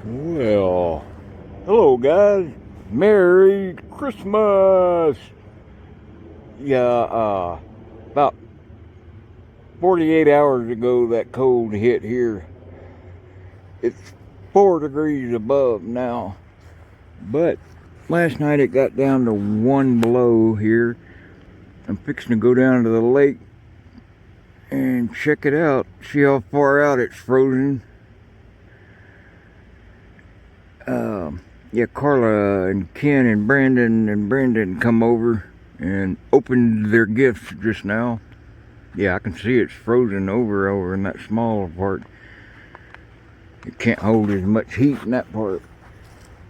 Well, hello guys. Merry Christmas. Yeah, about 48 hours ago that cold hit here. It's 4 degrees above now. But last night it got down to 1 below here. I'm fixing to go down to the lake and check it out. See how far out it's frozen. Yeah, Carla and Ken and Brandon come over and opened their gifts just now. Yeah, I can see it's frozen over in that smaller part. It can't hold as much heat in that part.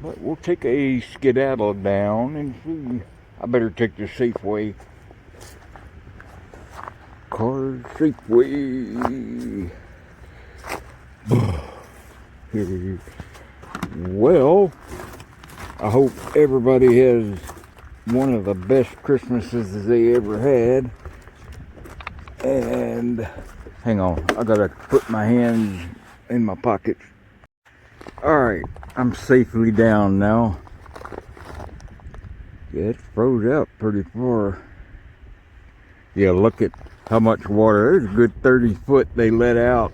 But we'll take a skedaddle down and see. I better take the safe way. Car safe way. Well, I hope everybody has one of the best Christmases they ever had. And hang on, I gotta put my hands in my pockets. Alright, I'm safely down now. Yeah, it froze out pretty far. Yeah, look at how much water. There's a good 30 foot they let out.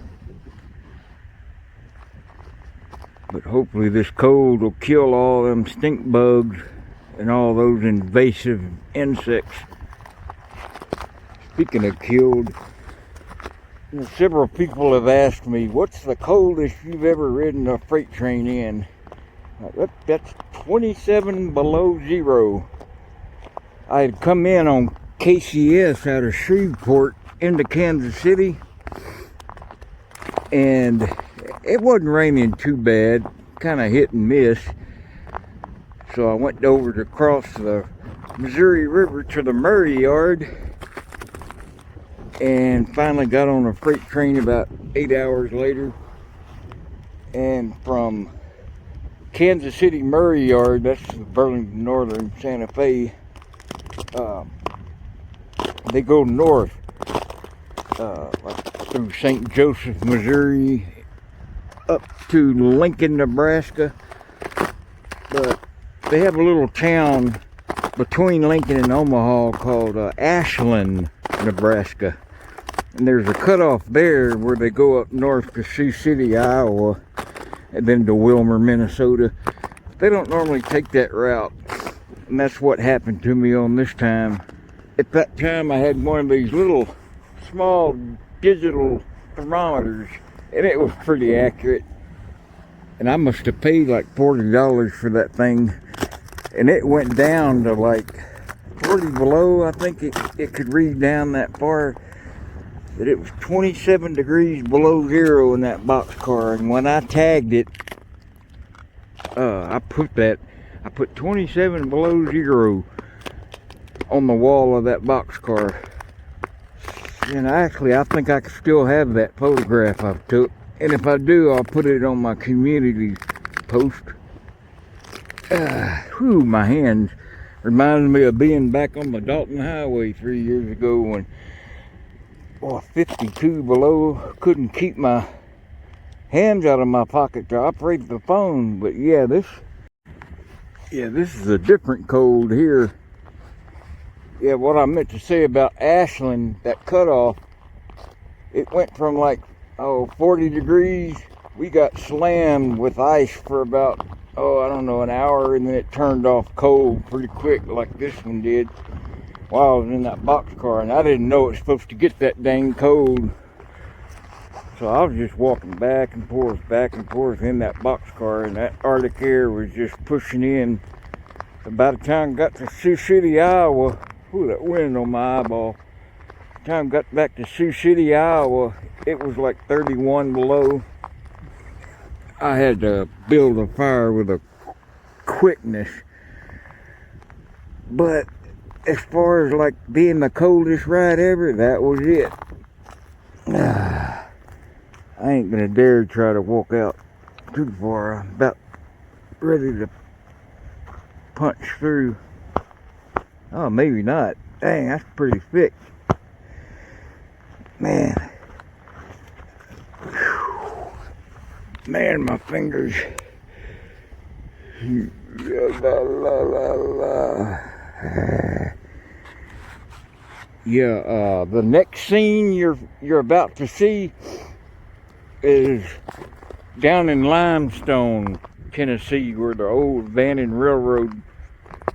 But hopefully this cold will kill all them stink bugs and all those invasive insects. Speaking of killed, several people have asked me, what's the coldest you've ever ridden a freight train in? That's 27 below zero. I had come in on KCS out of Shreveport into Kansas City, and it wasn't raining too bad, kind of hit and miss. So I went over to cross the Missouri River to the Murray Yard and finally got on a freight train about 8 hours later. And from Kansas City Murray Yard, that's Burlington Northern Santa Fe, they go north like through St. Joseph, Missouri, up to Lincoln, Nebraska. But they have a little town between Lincoln and Omaha called Ashland, Nebraska. And there's a cutoff there where they go up north to Sioux City, Iowa, and then to Wilmer, Minnesota. They don't normally take that route, and that's what happened to me on this time. At that time I had one of these little small digital thermometers, and it was pretty accurate. And I must have paid like $40 for that thing, and it went down to like 40 below. I think it could read down that far. But it was 27 degrees below zero in that boxcar, and when I tagged it, I put 27 below zero on the wall of that boxcar. And actually, I think I still have that photograph I took. And if I do, I'll put it on my community post. Whew, my hands reminded me of being back on the Dalton Highway 3 years ago when 52 below, couldn't keep my hands out of my pocket to operate the phone. But yeah, this is a different cold here. Yeah, what I meant to say about Ashland, that cutoff, it went from like 40 degrees. We got slammed with ice for about I don't know, an hour, and then it turned off cold pretty quick like this one did while I was in that boxcar, and I didn't know it was supposed to get that dang cold. So I was just walking back and forth in that boxcar, and that Arctic air was just pushing in. So by the time I got to Sioux City, Iowa, ooh, that wind on my eyeball. By the time I got back to Sioux City, Iowa, it was like 31 below. I had to build a fire with a quickness. But as far as like being the coldest ride ever, that was it. I ain't gonna dare try to walk out too far. I'm about ready to punch through. Oh, maybe not. Dang, that's pretty thick. Man. Man, my fingers. Yeah, the next scene you're about to see is down in Limestone, Tennessee, where the old abandoned railroad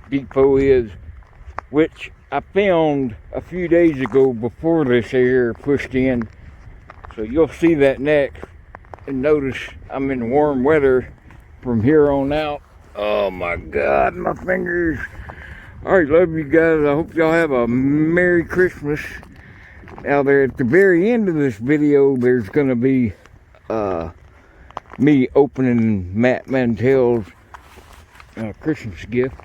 depot is, which I filmed a few days ago before this air pushed in. So you'll see that next. And notice I'm in warm weather from here on out. Oh my God, my fingers. Alright, love you guys. I hope y'all have a Merry Christmas. Now there at the very end of this video, there's gonna be me opening Matt Mantell's Christmas gift.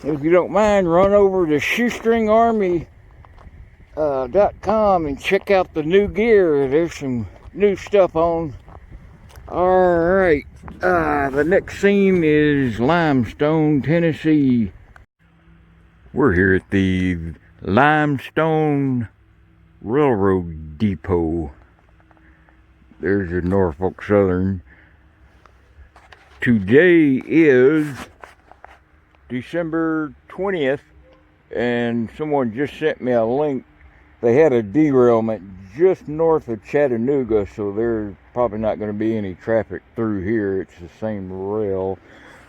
If you don't mind, run over to shoestringarmy.com and check out the new gear. There's some new stuff on. Alright, the next scene is Limestone, Tennessee. We're here at the Limestone Railroad Depot. There's your Norfolk Southern. Today is December 20th, and someone just sent me a link. They had a derailment just north of Chattanooga, so there's probably not going to be any traffic through here. It's the same rail,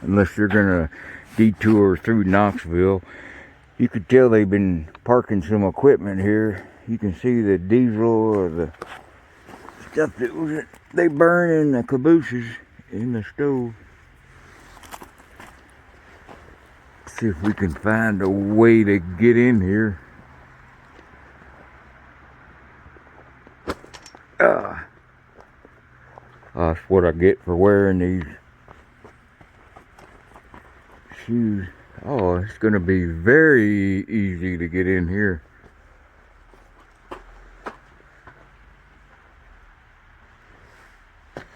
unless you're going to detour through Knoxville. You could tell they've been parking some equipment here. You can see the diesel or the stuff that they burn in the cabooses in the stove. See if we can find a way to get in here. That's what I get for wearing these shoes. Oh, it's going to be very easy to get in here.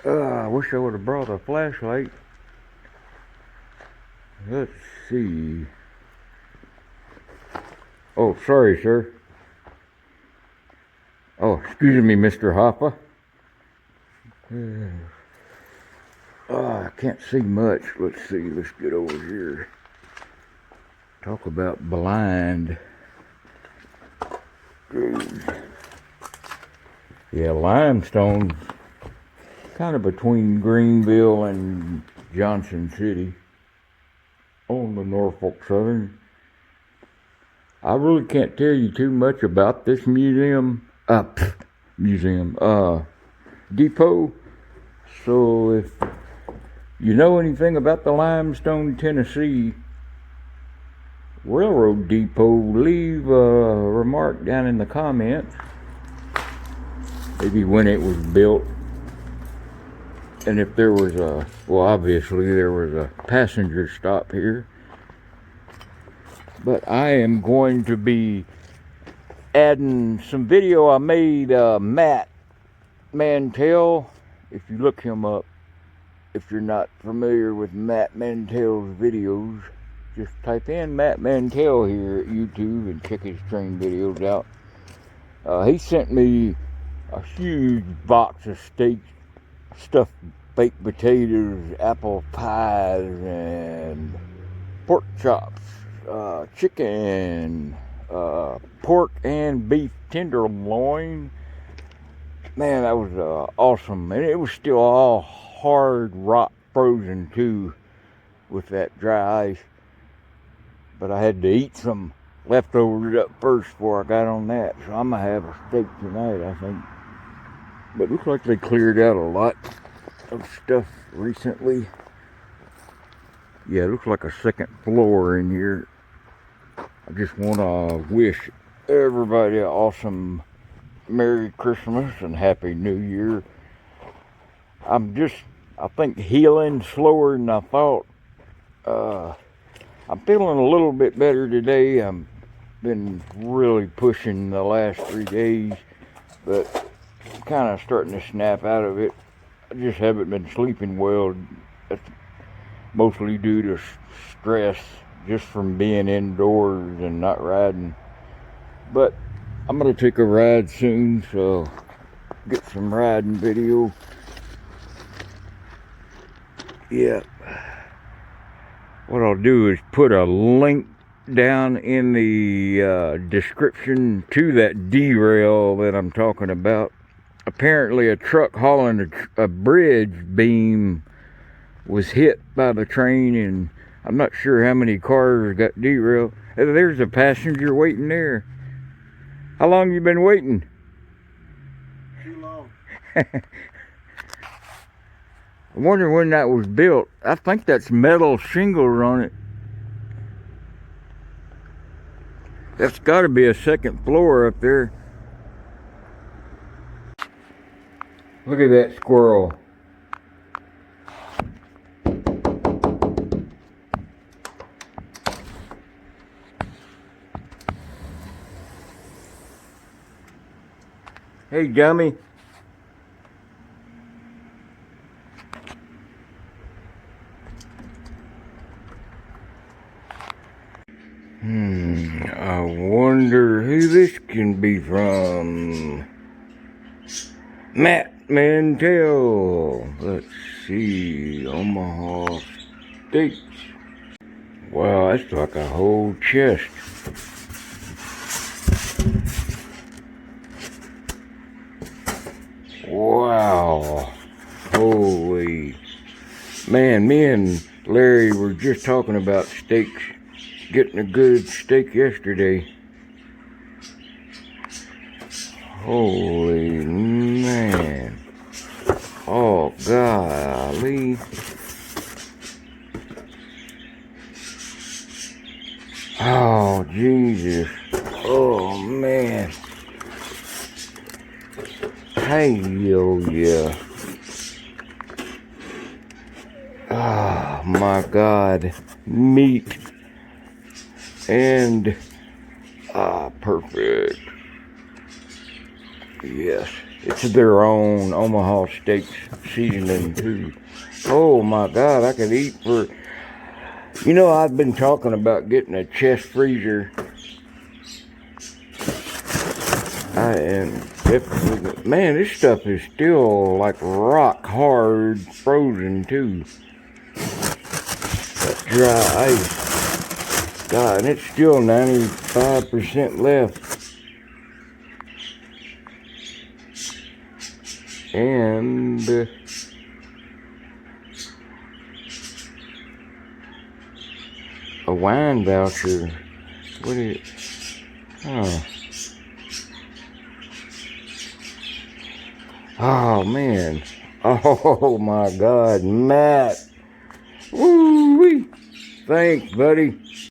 I wish I would have brought a flashlight. Let's see. Oh, sorry, sir. Oh, excuse me, Mr. Hopper. I can't see much. Let's see. Let's get over here. Talk about blind. Yeah, Limestone, kind of between Greenville and Johnson City on the Norfolk Southern. I really can't tell you too much about this depot. So if you know anything about the Limestone, Tennessee Railroad Depot, leave a remark down in the comments. Maybe when it was built, and if there was obviously there was a passenger stop here. But I am going to be adding some video I made. Matt Mantell, if you look him up, if you're not familiar with Matt Mantell's videos, just type in Matt Mantell here at YouTube and check his train videos out. He sent me a huge box of steaks, stuffed baked potatoes, apple pies, and pork chops, chicken, pork and beef tenderloin. Man, that was awesome. And it was still all hard rock frozen too, with that dry ice. But I had to eat some leftovers up first before I got on that. So I'm going to have a steak tonight, I think. But it looks like they cleared out a lot of stuff recently. Yeah, it looks like a second floor in here. I just want to wish everybody an awesome Merry Christmas and Happy New Year. I think healing slower than I thought. I'm feeling a little bit better today. I've been really pushing the last 3 days, but I'm kind of starting to snap out of it. I just haven't been sleeping well. That's mostly due to stress, just from being indoors and not riding. But I'm going to take a ride soon, so get some riding video. Yeah. What I'll do is put a link down in the description to that derail that I'm talking about. Apparently a truck hauling a bridge beam was hit by the train, and I'm not sure how many cars got derailed. There's a passenger waiting there. How long you been waiting? Too long. I wonder when that was built. I think that's metal shingles on it. That's got to be a second floor up there. Look at that squirrel. Hey, dummy. I wonder who this can be from. Matt Mantel. Let's see. Omaha Steaks. Wow, that's like a whole chest. Wow. Holy. Man, me and Larry were just talking about steaks. Getting a good steak yesterday. Holy man. Oh, golly. Oh, Jesus. Oh, man. Hey, yo, yeah. Oh, my God. Meat. And, perfect. Yes, it's their own Omaha Steaks seasoning too. Oh my God, I could eat for... You know, I've been talking about getting a chest freezer. I am definitely... Man, this stuff is still like rock hard frozen too. That dry ice. God, and it's still 95% left. And a wine voucher. What is it? Oh. Oh man. Oh my God, Matt. Woo-wee. Thanks, buddy.